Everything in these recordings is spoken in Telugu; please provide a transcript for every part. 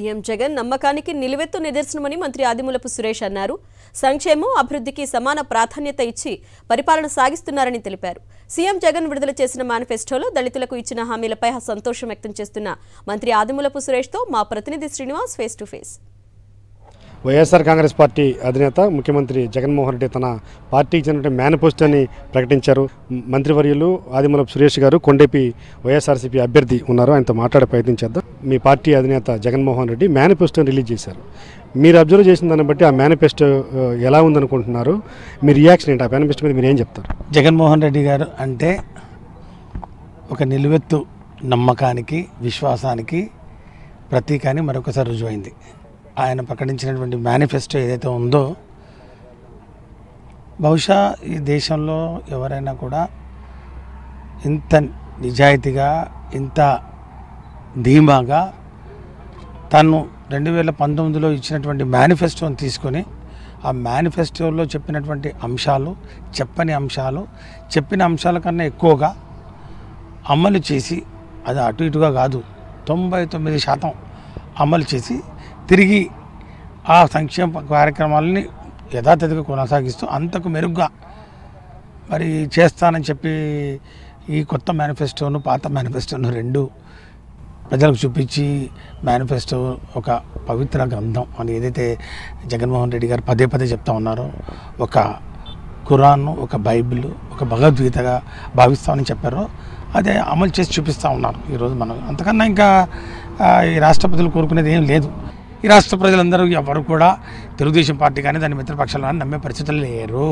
సీఎం జగన్ నమ్మకానికి నిలువెత్తు నిదర్శనమని మంత్రి ఆదిమూలపు సురేష్ అన్నారు. సంక్షేమం, అభివృద్ధికి సమాన ప్రాధాన్యత ఇచ్చి పరిపాలన సాగిస్తున్నారని తెలిపారు. సీఎం జగన్ విడుదల చేసిన మేనిఫెస్టోలో దళితులకు ఇచ్చిన హామీలపై సంతోషం వ్యక్తం చేస్తున్న మంత్రి ఆదిమూలపు సురేష్తో మా ప్రతినిధి Srinivas face to face. YSR Congress party అధినేత ముఖ్యమంత్రి జగన్మోహన్ రెడ్డి తన పార్టీకి చెందిన మేనిఫెస్టోని ప్రకటించారు. మంత్రివర్యులు ఆదిమూలపు సురేష్ గారు కొండేపి వైఎస్ఆర్సీపీ అభ్యర్థి ఉన్నారు. ఆయనతో మాట్లాడే ప్రయత్నం చేద్దాం. మీ పార్టీ అధినేత జగన్మోహన్ రెడ్డి మేనిఫెస్టోని రిలీజ్ చేశారు. మీరు అబ్జర్వ్ చేసిన దాన్ని బట్టి ఆ మేనిఫెస్టో ఎలా ఉందనుకుంటున్నారు? మీ రియాక్షన్ ఏంటి? ఆ మేనిఫెస్టో మీద మీరు ఏం చెప్తారు? జగన్మోహన్ రెడ్డి గారు అంటే ఒక నిలువెత్తు నమ్మకానికి, విశ్వాసానికి ప్రతీక అని మరొకసారి రుజువైంది. ఆయన ప్రకటించినటువంటి మేనిఫెస్టో ఏదైతే ఉందో, బహుశా ఈ దేశంలో ఎవరైనా కూడా ఇంత నిజాయితీగా, ఇంత ధీమాగా తను 2019లో ఇచ్చినటువంటి మేనిఫెస్టోని తీసుకొని ఆ మేనిఫెస్టోలో చెప్పినటువంటి అంశాలు, చెప్పిన అంశాల కన్నా ఎక్కువగా అమలు చేసి, అది అటు ఇటుగా కాదు 99% అమలు చేసి తిరిగి ఆ సంక్షేమ కార్యక్రమాలని యథాతథిగా కొనసాగిస్తూ అంతకు మెరుగ్గా మరి చేస్తానని చెప్పి ఈ కొత్త మేనిఫెస్టోను, పాత మేనిఫెస్టోను రెండు ప్రజలకు చూపించి మేనిఫెస్టో ఒక పవిత్ర గ్రంథం అని ఏదైతే జగన్మోహన్ రెడ్డి గారు పదే పదే చెప్తా ఉన్నారో, ఒక ఖురాన్, ఒక బైబిల్, ఒక భగవద్గీతగా భావిస్తామని చెప్పారో అదే అమలు చేసి చూపిస్తూ ఉన్నారు ఈరోజు. మనం అంతకన్నా ఇంకా ఈ రాష్ట్ర ప్రజలు కోరుకునేది ఏం లేదు. ఈ రాష్ట్ర ప్రజలందరూ ఎవరు కూడా తెలుగుదేశం పార్టీ కానీ దాని మిత్రపక్షాలు కానీ నమ్మే పరిస్థితులు లేరు.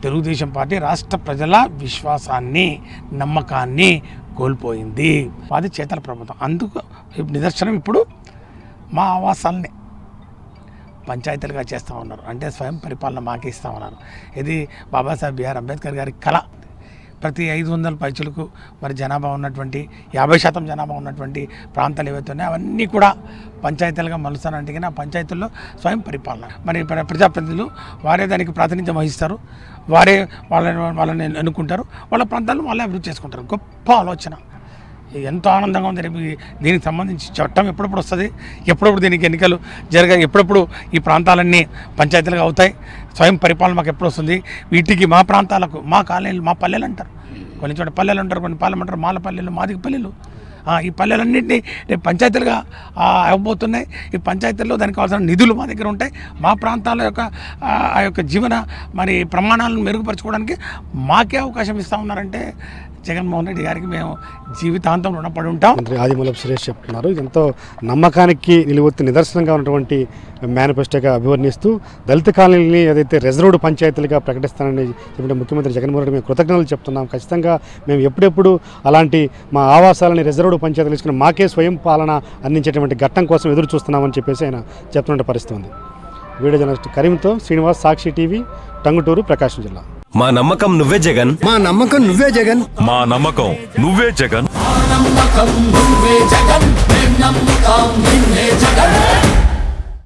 తెలుగుదేశం పార్టీ రాష్ట్ర ప్రజల విశ్వాసాన్ని, నమ్మకాన్ని కోల్పోయింది. అది చేతల ప్రభుత్వం. అందుకు నిదర్శనం ఇప్పుడు మా ఆవాసాలని పంచాయతీలుగా చేస్తూ ఉన్నారు. అంటే స్వయం పరిపాలన మాకే ఇస్తూ ఉన్నారు. ఇది బాబాసాహెబ్ బిఆర్ అంబేద్కర్ గారి కళ. ప్రతి 500 పైచులకు మరి జనాభా ఉన్నటువంటి 50% జనాభా ఉన్నటువంటి ప్రాంతాలు ఏవైతే ఉన్నాయో అవన్నీ కూడా పంచాయతీలుగా మలుస్తానంటే కానీ ఆ పంచాయతీల్లో స్వయం పరిపాలన మరి ప్రజాప్రతినిధులు వారే దానికి ప్రాతినిధ్యం వహిస్తారు. వారే వాళ్ళని ఎన్నుకుంటారు. వాళ్ళ ప్రాంతాలను వాళ్ళే అభివృద్ధి చేసుకుంటారు. గొప్ప ఆలోచన. ఎంతో ఆనందంగా ఉంది. రేపు దీనికి సంబంధించి చట్టం ఎప్పుడప్పుడు వస్తుంది, ఎప్పుడప్పుడు దీనికి ఎన్నికలు జరగాయి, ఎప్పుడప్పుడు ఈ ప్రాంతాలన్నీ పంచాయతీలుగా అవుతాయి, స్వయం పరిపాలన మాకు ఎప్పుడు వస్తుంది, వీటికి మా ప్రాంతాలకు, మా కాలనీలు, మా పల్లెలు అంటారు, కొన్ని చోట పల్లెలు అంటారు, కొన్ని పాలెం అంటారు, మాల పల్లెలు, మాదిగ పల్లెలు. ఈ పల్లెలన్నింటినీ రేపు పంచాయతీలుగా అవ్వబోతున్నాయి. ఈ పంచాయతీల్లో దానికి కావాల్సిన నిధులు మా దగ్గర ఉంటాయి. మా ప్రాంతాల యొక్క ఆ యొక్క జీవన మరి ప్రమాణాలను మెరుగుపరచుకోవడానికి మాకే అవకాశం ఇస్తూ ఉన్నారంటే జగన్మోహన్ రెడ్డి గారికి మేము జీవితాంతం రుణపడి ఉంటాం. మంత్రి ఆదిమూలపు సురేష్ చెప్తున్నారు. ఎంతో నమ్మకానికి నిలువెత్తు నిదర్శనంగా ఉన్నటువంటి మేనిఫెస్టోగా అభివర్ణిస్తూ దళిత కాలనీని ఏదైతే రిజర్వ్డ్ పంచాయతీలుగా ప్రకటిస్తానని చెప్పిన ముఖ్యమంత్రి జగన్మోహన్ రెడ్డి మేము కృతజ్ఞతలు చెప్తున్నాం. ఖచ్చితంగా మేము ఎప్పుడెప్పుడు అలాంటి మా ఆవాసాలని రిజర్వ్డ్ పంచాయతీలు తీసుకుని మాకే స్వయం పాలన అందించేటువంటి ఘట్టం కోసం ఎదురు చూస్తున్నామని చెప్పేసి ఆయన చెప్తున్న పరిస్థితి ఉంది. వీడియో జర్నలిస్ట్ కరీంతో శ్రీనివాస్, సాక్షి టీవీ, టంగుటూరు, ప్రకాశం జిల్లా. మా నమ్మకం నువ్వే జగన్, మా నమ్మకం నువ్వే జగన్, మా నమ్మకం నువ్వే జగన్, మా నమ్మకం నువ్వే జగన్, మేం నమ్ముతాం నిన్నే జగన్.